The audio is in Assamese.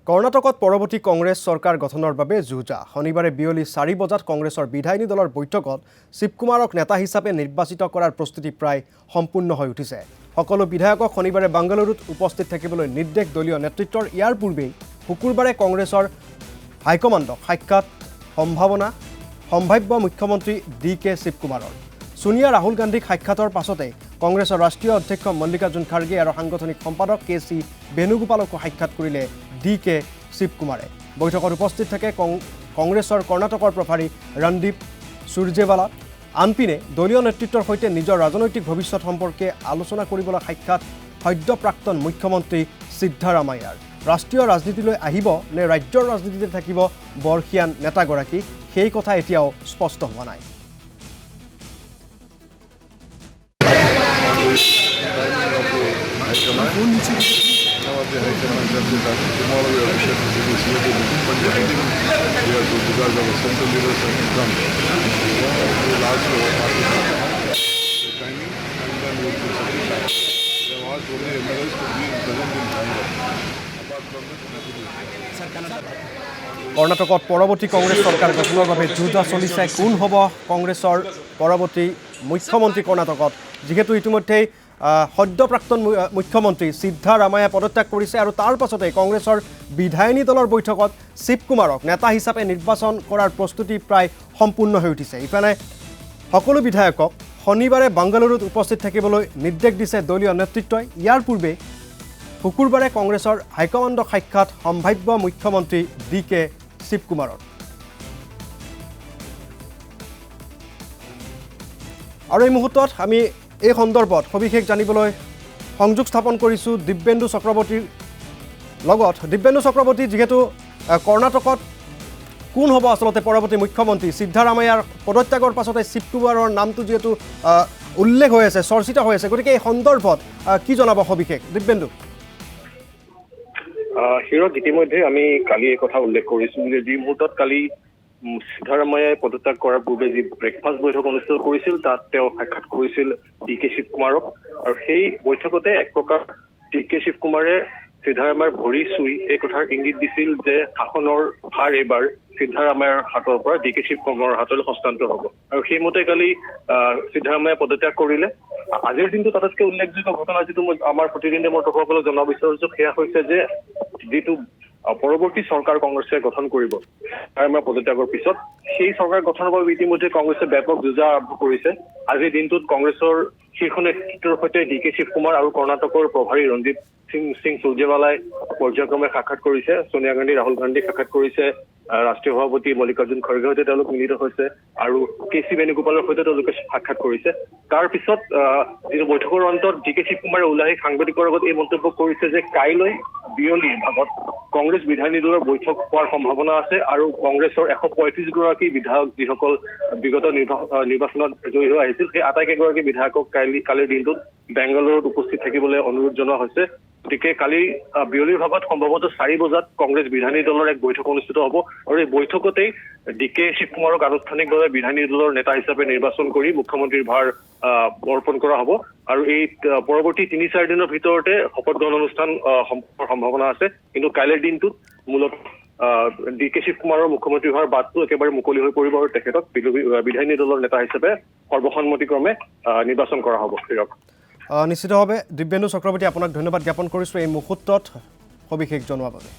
কৰ্ণাটকত পৰৱৰ্তী কংগ্ৰেছ চৰকাৰ গঠনৰ বাবে যুঁজা শনিবাৰে বিয়লি 4 বজাত কংগ্ৰেছৰ বিধায়িনী দলৰ বৈঠকত শিৱকুমাৰক নেতা হিচাপে নিৰ্বাচিত কৰাৰ প্ৰস্তুতি প্ৰায় সম্পূৰ্ণ হৈ উঠিছে। সকলো বিধায়কক শনিবাৰে বাংগালুৰুত উপস্থিত থাকিবলৈ নিৰ্দেশ দলীয় নেতৃত্বৰ। ইয়াৰ পূৰ্বেই শুকুৰবাৰে কংগ্ৰেছৰ হাইকমাণ্ডক সাক্ষাৎ সম্ভাৱ্য মুখ্যমন্ত্ৰী ডি.কে. শিৱকুমাৰৰ। ছোনিয়া ৰাহুল গান্ধীক সাক্ষাতৰ পাছতে কংগ্ৰেছৰ ৰাষ্ট্ৰীয় অধ্যক্ষ মল্লিকাৰ্জুন খাৰ্গে আৰু সাংগঠনিক সম্পাদক কে.চি. বেণুগোপালকো সাক্ষাৎ কৰিলে ডি.কে. শিৱকুমাৰে। বৈঠকত উপস্থিত থাকে কংগ্ৰেছৰ কৰ্ণাটকৰ প্ৰভাৰী ৰণদীপ সুৰজেৱালা। আনপিনে দলীয় নেতৃত্বৰ সৈতে নিজৰ ৰাজনৈতিক ভৱিষ্যত সম্পৰ্কে আলোচনা কৰিবলৈ সাক্ষাৎ সদ্য প্ৰাক্তন মুখ্যমন্ত্ৰী সিদ্ধাৰামায়াৰ। ৰাষ্ট্ৰীয় ৰাজনীতিলৈ আহিব নে ৰাজ্যৰ ৰাজনীতিতে থাকিব বৰ্ষীয়ান নেতাগৰাকী, সেই কথা এতিয়াও স্পষ্ট হোৱা নাই। কৰ্ণাটকত পৰৱৰ্তী কংগ্ৰেছ চৰকাৰ গঠনৰ বাবে যুঁজা চলিছে। কোন হ'ব কংগ্ৰেছৰ পৰৱৰ্তী মুখ্যমন্ত্ৰী কৰ্ণাটকত, যিহেতু ইতিমধ্যেই সদ্য প্ৰাক্তন মুখ্যমন্ত্ৰী সিদ্ধাৰামায়াই পদত্যাগ কৰিছে আৰু তাৰ পাছতে কংগ্ৰেছৰ বিধায়িনী দলৰ বৈঠকত শিৱকুমাৰক নেতা হিচাপে নিৰ্বাচন কৰাৰ প্ৰস্তুতি প্ৰায় সম্পূৰ্ণ হৈ উঠিছে। ইফালে সকলো বিধায়কক শনিবাৰে বাংগালুৰুত উপস্থিত থাকিবলৈ নিৰ্দেশ দিছে দলীয় নেতৃত্বই। ইয়াৰ পূৰ্বে শুকুৰবাৰে কংগ্ৰেছৰ হাইকমাণ্ডক সাক্ষাৎ সম্ভাৱ্য মুখ্যমন্ত্ৰী ডি.কে. শিৱকুমাৰৰ। আৰু এই মুহূৰ্তত আমি এই সন্দৰ্ভত সবিশেষ জানিবলৈ সংযোগ স্থাপন কৰিছোঁ দিব্যেন্দু চক্ৰৱৰ্তীৰ লগত। দিব্যেন্দু চক্ৰৱৰ্তী, যিহেতু কৰ্ণাটকত কোন হ'ব আচলতে পৰৱৰ্তী মুখ্যমন্ত্ৰী, সিদ্ধাৰামায়াৰ পদত্যাগৰ পাছতে শিৱকুমাৰৰ নামটো যিহেতু উল্লেখ হৈ আছে, চৰ্চিত হৈ আছে, গতিকে এই সন্দৰ্ভত কি জনাব সবিশেষ দিব্যেন্দু? হিৰক, ইতিমধ্যে আমি কালি এই কথা উল্লেখ কৰিছোঁ যে যি মুহূৰ্তত কালি সিদ্ধাৰামায়াই পদত্যাগ কৰাৰ পূৰ্বে যি ব্ৰেকফাষ্ট বৈঠক অনুষ্ঠিত কৰিছিল তাত তেওঁ সাক্ষাৎ কৰিছিল ডি.কে. শিৱকুমাৰক। আৰু সেই বৈঠকতে এক প্ৰকাৰ ডি.কে. শিৱকুমাৰে সিদ্ধাৰামায়াৰ ভৰি চুই এই কথাৰ ইংগিত দিছিল যে শাসনৰ ভাৰ এইবাৰ সিদ্ধাৰামায়াৰ হাতৰ পৰা ডি.কে. শিৱকুমাৰৰ হাতলৈ হস্তান্তৰ হ'ব। আৰু সেইমতে কালি সিদ্ধাৰামায়াই পদত্যাগ কৰিলে। আজিৰ দিনটোত আটাইতকৈ উল্লেখযোগ্য ঘটনা যিটো মই আমাৰ প্ৰতিনিধি দৰ্শকসকলক জনাব বিচাৰিছোঁ সেয়া হৈছে যে যিটো পৰৱৰ্তী চৰকাৰ কংগ্ৰেছে গঠন কৰিব সিদ্ধাৰামায়াৰ পদত্যাগৰ পিছত, সেই চৰকাৰ গঠনৰ বাবে ইতিমধ্যে কংগ্ৰেছে ব্যাপক যুঁজা আৰম্ভ কৰিছে। আজিৰ দিনটোত কংগ্ৰেছৰ শীৰ্ষ নেতৃত্বৰ সৈতে ডি.কে. শিৱকুমাৰ আৰু কৰ্ণাটকৰ প্ৰভাৰী ৰণদীপ সিং সুৰজেৱালাই পৰ্যায়ক্ৰমে সাক্ষাৎ কৰিছে। ছোনিয়া গান্ধী, ৰাহুল গান্ধীক সাক্ষাৎ কৰিছে। ৰাষ্ট্ৰীয় সভাপতি মল্লিকাৰ্জুন খৰ্গেৰ সৈতে তেওঁলোক মিলিত হৈছে আৰু কে.চি. বেণুগোপালৰ সৈতে তেওঁলোকে সাক্ষাৎ কৰিছে। তাৰ পিছত যিটো বৈঠকৰ অন্তত ডি.কে. শিৱকুমাৰে ওলাই সাংবাদিকৰ আগত এই মন্তব্য কৰিছে যে কাইলৈ বিয়লিৰ ভাগত কংগ্ৰেছ বিধায়িনী দলৰ বৈঠক হোৱাৰ সম্ভাৱনা আছে আৰু কংগ্ৰেছৰ 135 গৰাকী বিধায়ক যিসকল বিগত নিৰ্বাচনত জয়ী হৈ আহিছিল সেই আটাইকেইগৰাকী বিধায়কক কালিৰ দিনটোত বেংগালুৰুত উপস্থিত থাকিবলৈ অনুৰোধ জনোৱা হৈছে। গতিকে কালি বিয়লিৰ ভাগত সম্ভৱতঃ 4 বজাত কংগ্ৰেছ বিধায়িনী দলৰ এক বৈঠক অনুষ্ঠিত হ'ব আৰু এই বৈঠকতেই ডি.কে. শিৱকুমাৰক আনুষ্ঠানিকভাৱে বিধায়িনী দলৰ নেতা হিচাপে নিৰ্বাচন কৰি মুখ্যমন্ত্ৰীৰ ভাৰ অৰ্পণ কৰা হ'ব। আৰু এই পৰৱৰ্তী 3-4 দিনৰ ভিতৰতে শপত গ্ৰহণ অনুষ্ঠান সম্পৰ্কৰ সম্ভাৱনা আছে। কিন্তু কাইলৈৰ দিনটোত মূলত ডি.কে. শিৱকুমাৰৰ মুখ্যমন্ত্ৰী হোৱাৰ বাটটো একেবাৰে মুকলি হৈ পৰিব আৰু তেখেতক বিধায়িনী দলৰ নেতা হিচাপে সৰ্বসন্মতিক্ৰমে নিৰ্বাচন কৰা হ'ব। নিশ্চিতভাৱে দিব্যেন্দু চক্ৰৱৰ্তী, আপোনাক ধন্যবাদ জ্ঞাপন কৰিছোঁ এই মুহূৰ্তত সবিশেষ জনোৱাৰ বাবে।